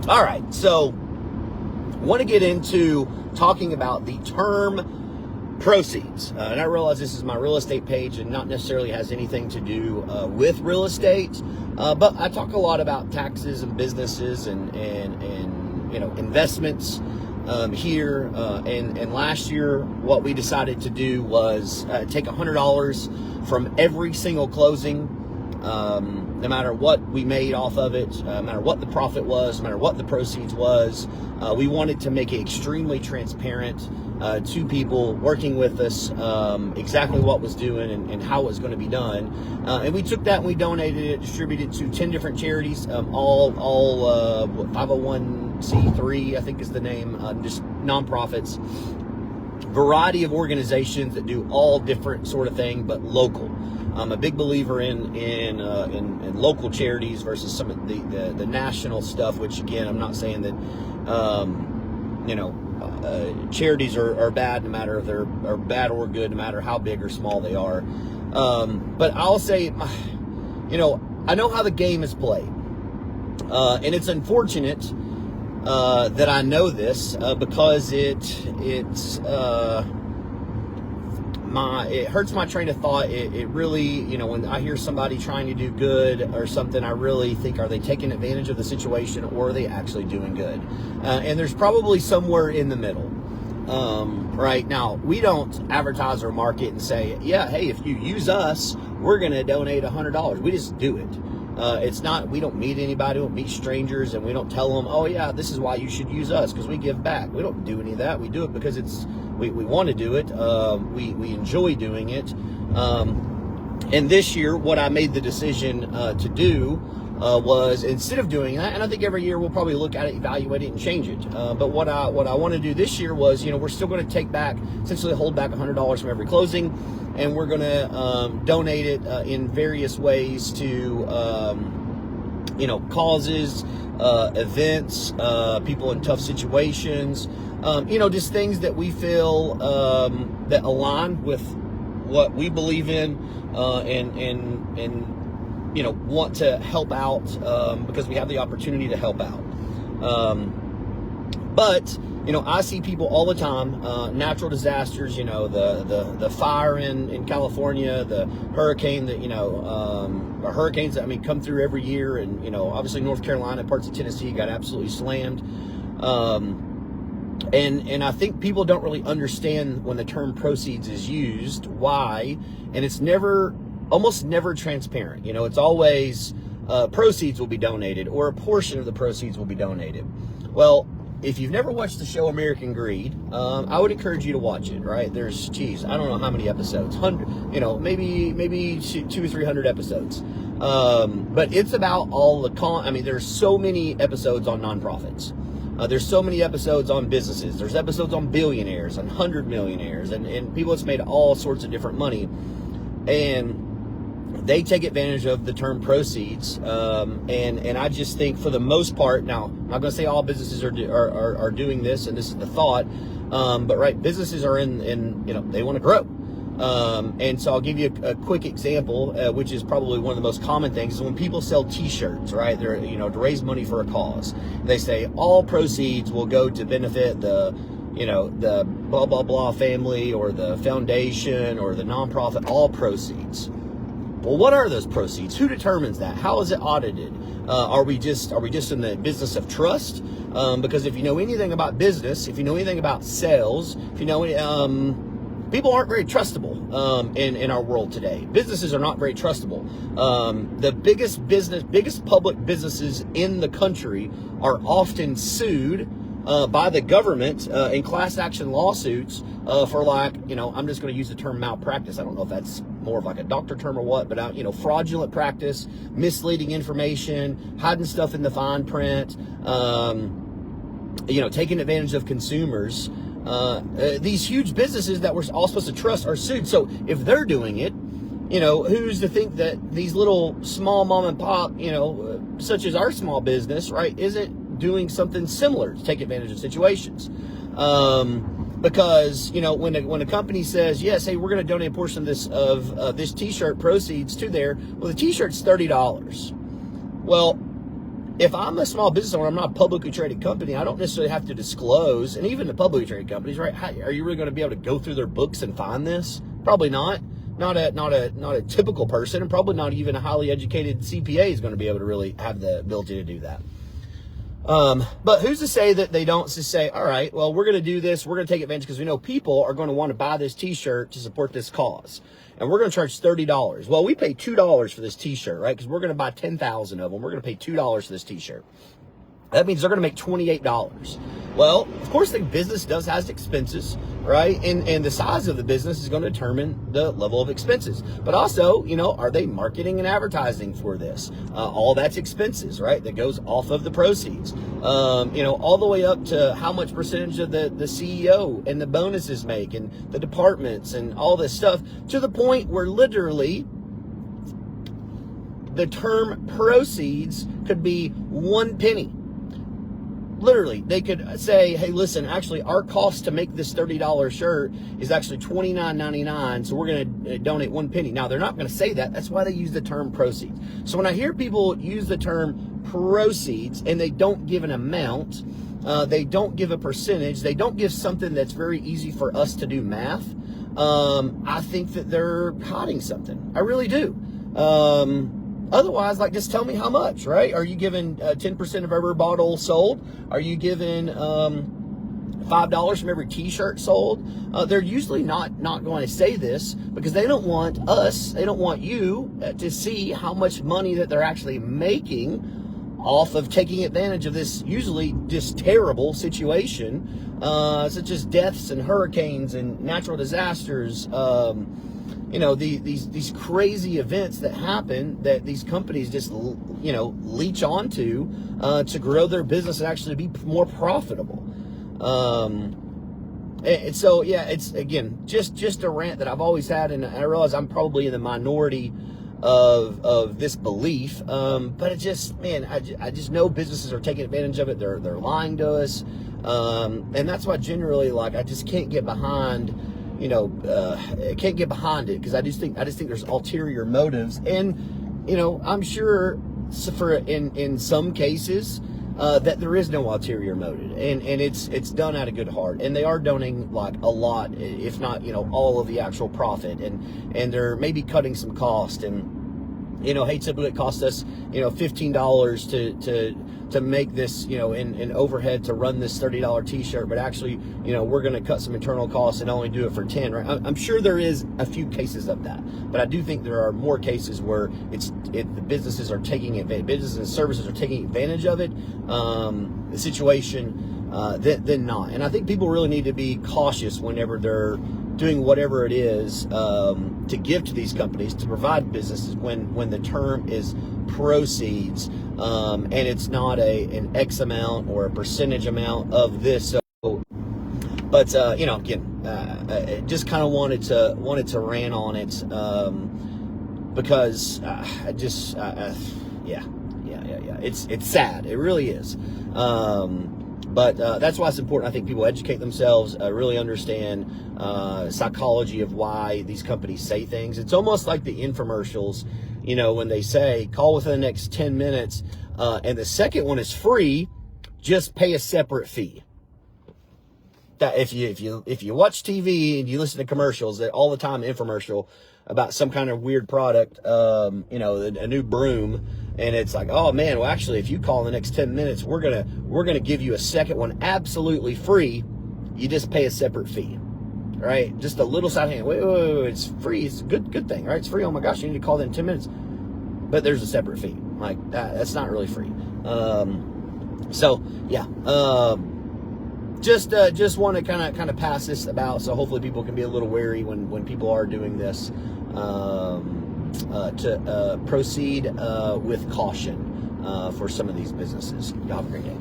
All right, so I want to get into talking about the term proceeds. And I realize this is my real estate page and not necessarily has anything to do with real estate, but I talk a lot about taxes and businesses and investments here. And last year, what we decided to do was take $100 from every single closing. No matter what we made off of it, no matter what the profit was, no matter what the proceeds was, we wanted to make it extremely transparent to people working with us, exactly what was doing and how it was going to be done. And we took that and we donated it, distributed to 10 different charities, all 501c3, I think is the name, just nonprofits, variety of organizations that do all different sort of thing, but local. I'm a big believer in local charities versus some of the national stuff, which again, I'm not saying that, charities are bad no matter if they're bad or good, no matter how big or small they are. But I'll say, I know how the game is played. And it's unfortunate that I know this because it hurts my train of thought. It really, when I hear somebody trying to do good or something, I really think, are they taking advantage of the situation or are they actually doing good? And there's probably somewhere in the middle. Right now, we don't advertise or market and say, yeah, hey, if you use us, we're going to donate $100. We just do it. It's not, we don't meet anybody, we don't meet strangers, and we don't tell them, oh yeah, this is why you should use us, because we give back. We don't do any of that. We do it because we want to do it. We enjoy doing it. And this year, what I made the decision to do was, instead of doing that, and I think every year we'll probably look at it, evaluate it, and change it. But what I want to do this year was, we're still going to take back, essentially hold back $100 from every closing, and we're going to donate it in various ways to, causes, events, people in tough situations, just things that we feel that align with what we believe in, and want to help out because we have the opportunity to help out. But I see people all the time, natural disasters, the fire in California, the hurricane that, hurricanes that, come through every year. And, obviously North Carolina, parts of Tennessee got absolutely slammed. And I think people don't really understand when the term proceeds is used, why, and it's almost never transparent. It's always proceeds will be donated or a portion of the proceeds will be donated. Well, if you've never watched the show American Greed, I would encourage you to watch it, right? There's, I don't know how many episodes, maybe 200 or 300 episodes. But it's about all the there's so many episodes on nonprofits. There's so many episodes on businesses. There's episodes on billionaires, on 100 millionaires, and people that's made all sorts of different money. And they take advantage of the term proceeds, and I just think, for the most part, now I'm not going to say all businesses are doing this, and this is the thought, but right, businesses are in they want to grow, and so I'll give you a quick example, which is probably one of the most common things, is when people sell T-shirts, right? They're to raise money for a cause. They say all proceeds will go to benefit the blah blah blah family or the foundation or the nonprofit. All proceeds. Well, what are those proceeds? Who determines that? How is it audited? Are we just in the business of trust? Because if you know anything about business, if you know anything about sales, if you know people aren't very trustable in our world today. Businesses are not very trustable. The biggest public businesses in the country are often sued by the government in class action lawsuits for I'm just going to use the term malpractice. I don't know if that's more of like a doctor term or what, but fraudulent practice, misleading information, hiding stuff in the fine print, taking advantage of consumers. These huge businesses that we're all supposed to trust are sued. So if they're doing it, who's to think that these little small mom and pop, such as our small business, right, isn't doing something similar to take advantage of situations? Because when a company says, yes, hey, we're going to donate a portion of this T-shirt proceeds to there, well, the T-shirt's $30. Well, if I'm a small business owner, I'm not a publicly traded company, I don't necessarily have to disclose, and even the publicly traded companies, right? Are you really going to be able to go through their books and find this? Probably not. Not a typical person, and probably not even a highly educated CPA is going to be able to really have the ability to do that. But who's to say that they don't just say, all right, well, we're going to do this. We're going to take advantage because we know people are going to want to buy this t-shirt to support this cause. And we're going to charge $30. Well, we pay $2 for this t-shirt, right? Because we're going to buy 10,000 of them. We're going to pay $2 for this t-shirt. That means they're going to make $28. Well, of course, the business has expenses, right? And the size of the business is going to determine the level of expenses. But also, are they marketing and advertising for this? All that's expenses, right? That goes off of the proceeds. All the way up to how much percentage of the CEO and the bonuses make and the departments and all this stuff, to the point where literally the term proceeds could be 1 penny. Literally, they could say, hey, listen, actually, our cost to make this $30 shirt is actually $29.99, so we're going to donate 1 penny. Now, they're not going to say that. That's why they use the term proceeds. So when I hear people use the term proceeds and they don't give an amount, they don't give a percentage, they don't give something that's very easy for us to do math, I think that they're hiding something. I really do. Otherwise, just tell me how much, right? Are you giving 10% of every bottle sold? Are you giving $5 from every t-shirt sold? They're usually not going to say this because they don't want you to see how much money that they're actually making off of taking advantage of this usually just terrible situation, such as deaths and hurricanes and natural disasters, these crazy events that happen that these companies just, leech onto to grow their business and actually be more profitable. And so, yeah, it's, again, just a rant that I've always had, and I realize I'm probably in the minority of this belief, but it just, man, I just know businesses are taking advantage of it. They're lying to us, and that's why generally, I just can't get behind can't get behind it because I just think there's ulterior motives, and I'm sure in some cases that there is no ulterior motive, and it's done out of good heart, and they are donating a lot, if not all of the actual profit, and they're maybe cutting some cost, and hey, typically it costs us $15 to make this in overhead to run this $30 t-shirt, but actually we're going to cut some internal costs and only do it for 10, right? I'm sure there is a few cases of that, but I do think there are more cases where the businesses are taking advantage, businesses and services are taking advantage of it, the situation, than not. And I think people really need to be cautious whenever they're doing whatever it is to give to these companies to provide businesses when the term is proceeds, and it's not an X amount or a percentage amount of this. So, but again, just kind of wanted to rant on it because it's sad. It really is. But that's why it's important. I think people educate themselves, really understand psychology of why these companies say things. It's almost like the infomercials, when they say, call within the next 10 minutes, and the second one is free, just pay a separate fee. That if you watch TV and you listen to commercials, that all the time infomercial about some kind of weird product, a new broom, and it's like, oh man, well actually if you call in the next 10 minutes, we're gonna give you a second one absolutely free. You just pay a separate fee. Right? Just a little side hand. Wait, it's free. It's a good thing, right? It's free. Oh my gosh, you need to call in 10 minutes. But there's a separate fee. Like that's not really free. So yeah. Just want to kind of pass this about, so hopefully people can be a little wary when people are doing this, to proceed with caution for some of these businesses. Y'all have a great day.